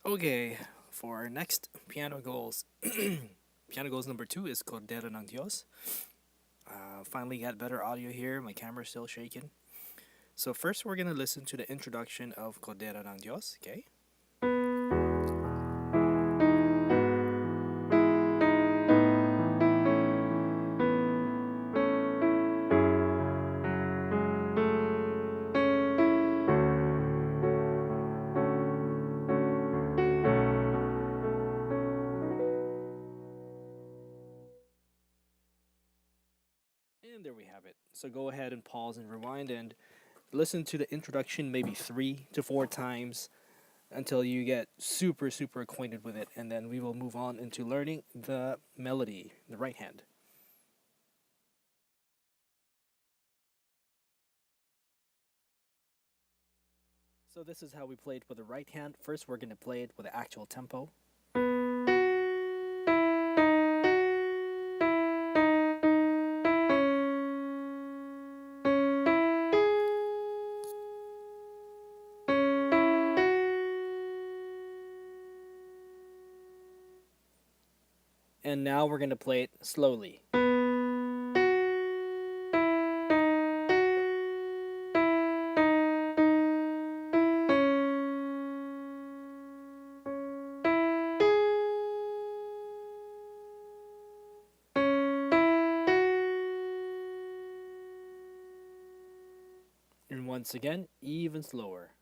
Okay, for our next piano goals, piano goals number 2 is Kordero ng Diyos. Finally got better audio here. My camera's still shaking. So first we're gonna listen to the introduction of Kordero ng Diyos. Okay. And there we have it. So go ahead and pause and rewind and listen to the introduction maybe 3 to 4 times until you get super acquainted with it, and then we will move on into learning the melody, the right hand. So this is how we play it with the right hand. First we're going to play it with the actual tempo. And now we're going to play it slowly. And once again, even slower.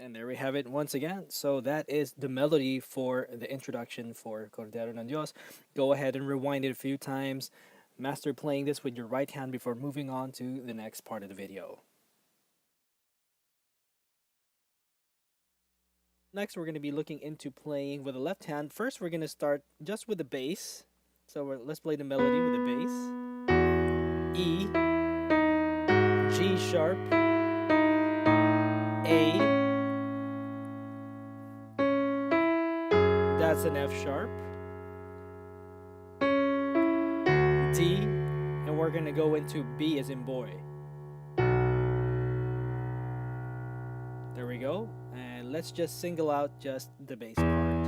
And there we have it once again. So that is the melody for the introduction for Cordero ng Dios. Go ahead and rewind it a few times. Master playing this with your right hand before moving on to the next part of the video. Next, we're going to be looking into playing with the left hand. First, we're going to start just with the bass. So let's play the melody with the bass. E, G sharp, A, that's an F sharp, D, and we're going to go into B as in boy. There we go. And let's just single out just the bass part.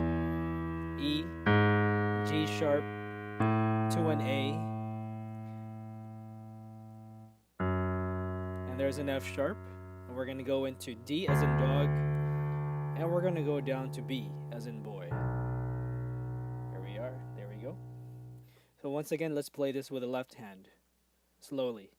E, G sharp, to an A, and there's an F sharp, and we're going to go into D as in dog, and we're going to go down to B as in boy. There we are. There we go. So once again, let's play this with the left hand, slowly.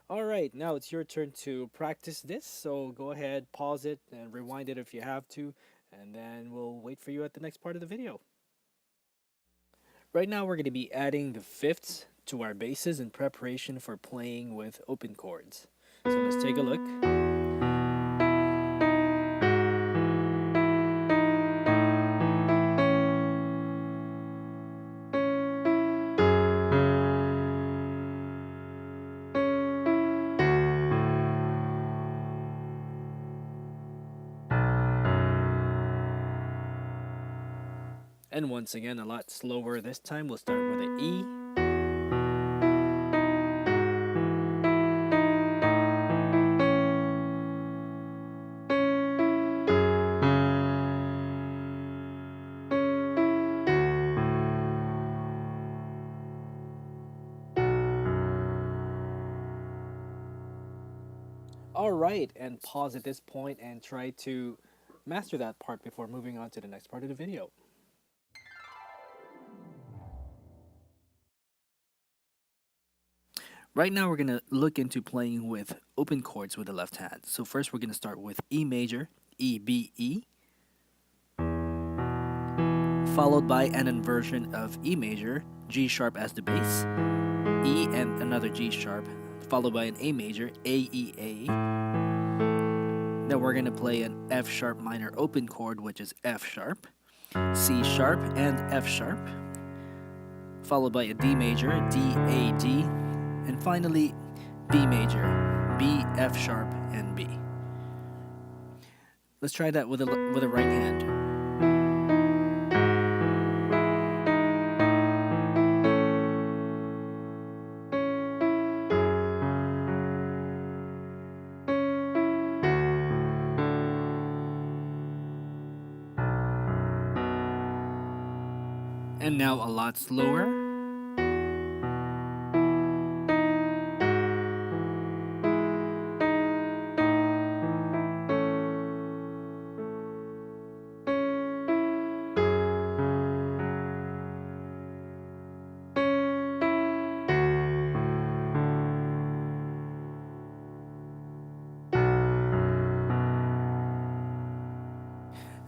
Alright, now it's your turn to practice this, so go ahead, pause it, and rewind it if you have to, and then we'll wait for you at the next part of the video. Right now we're going to be adding the fifths to our basses in preparation for playing with open chords. So let's take a look. And once again, a lot slower this time. We'll start with an E. Alright, and pause at this point and try to master that part before moving on to the next part of the video. Right now we're going to look into playing with open chords with the left hand. So first we're going to start with E major, E, B, E, followed by an inversion of E major, G sharp as the bass, E and another G sharp, followed by an A major, A, E, A. Then we're going to play an F sharp minor open chord, which is F sharp, C sharp, and F sharp, followed by a D major, D, A, D, and finally B major, B, F sharp, and B. Let's try that with a right hand. And now a lot slower.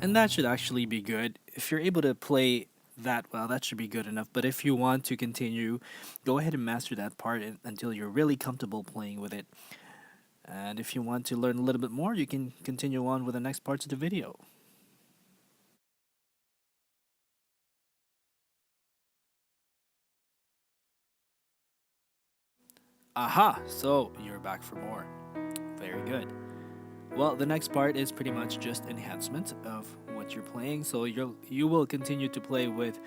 And that should actually be good. If you're able to play that well, that should be good enough. But if you want to continue, go ahead and master that part until you're really comfortable playing with it. And if you want to learn a little bit more, you can continue on with the next parts of the video. Aha! So you're back for more. Very good. Well, the next part is pretty much just enhancement of what you're playing. So you will continue to play with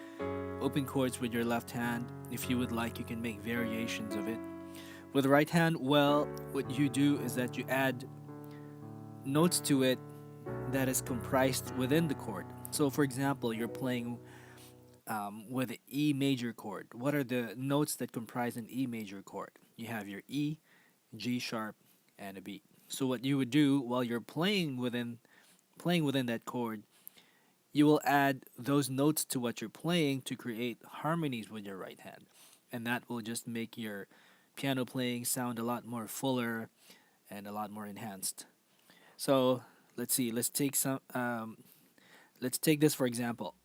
open chords with your left hand. If you would like, you can make variations of it. With the right hand, well, what you do is that you add notes to it that is comprised within the chord. So, for example, you're playing with an E major chord. What are the notes that comprise an E major chord? You have your E, G sharp, and a B. So what you would do while you're playing within that chord, you will add those notes to what you're playing to create harmonies with your right hand, and that will just make your piano playing sound a lot more fuller and a lot more enhanced. So let's see. Let's take some. Let's take this for example.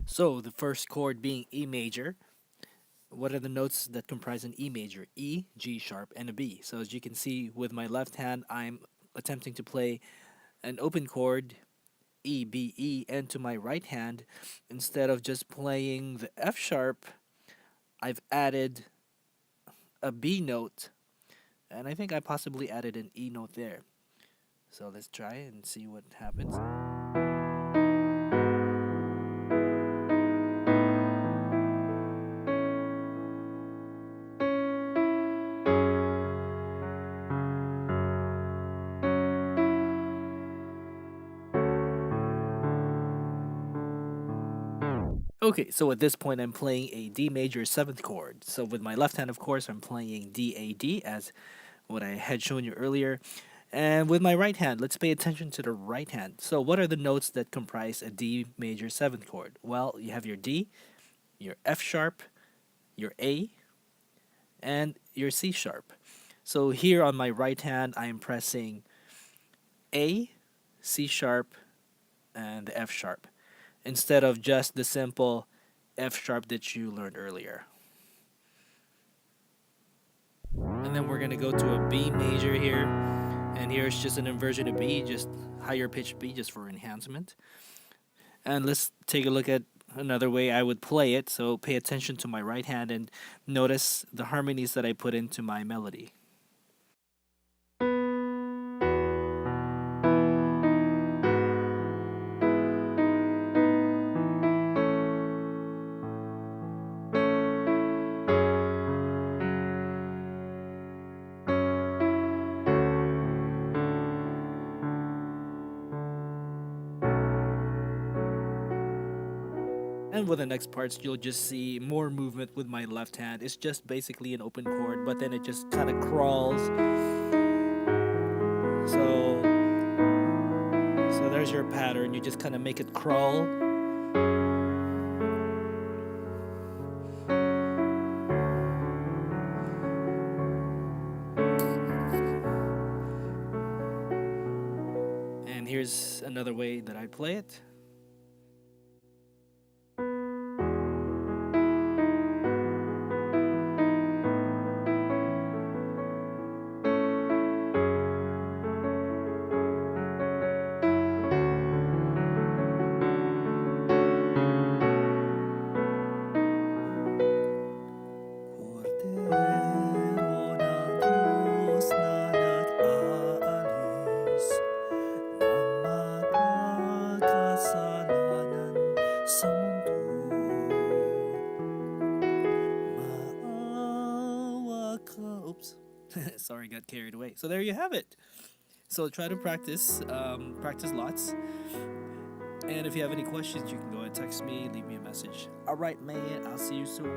So the first chord being E major. What are the notes that comprise an E major? E, G sharp, and a B. So as you can see with my left hand, I'm attempting to play an open chord, E, B, E, and to my right hand, instead of just playing the F sharp, I've added a B note, and I think I possibly added an E note there. So let's try and see what happens. Okay, so at this point I'm playing a D major 7th chord. So with my left hand, of course, I'm playing D, A, D as what I had shown you earlier. And with my right hand, let's pay attention to the right hand. So what are the notes that comprise a D major 7th chord? Well, you have your D, your F sharp, your A, and your C sharp. So here on my right hand, I am pressing A, C sharp, and the F sharp, instead of just the simple F sharp that you learned earlier. And then we're going to go to a B major here. And here's just an inversion of B, just higher pitched B, just for enhancement. And let's take a look at another way I would play it. So pay attention to my right hand and notice the harmonies that I put into my melody. And with the next parts, you'll just see more movement with my left hand. It's just basically an open chord, but then it just kind of crawls. So there's your pattern. You just kind of make it crawl. And here's another way that I play it. Kordero ng Diyos na nag-aalis ng mga kasalanan sa mundo. Maawa ka. Oops. Sorry, got carried away. So there you have it. So try to practice lots. And if you have any questions, you can go and text me, leave me a message. All right, man. I'll see you soon.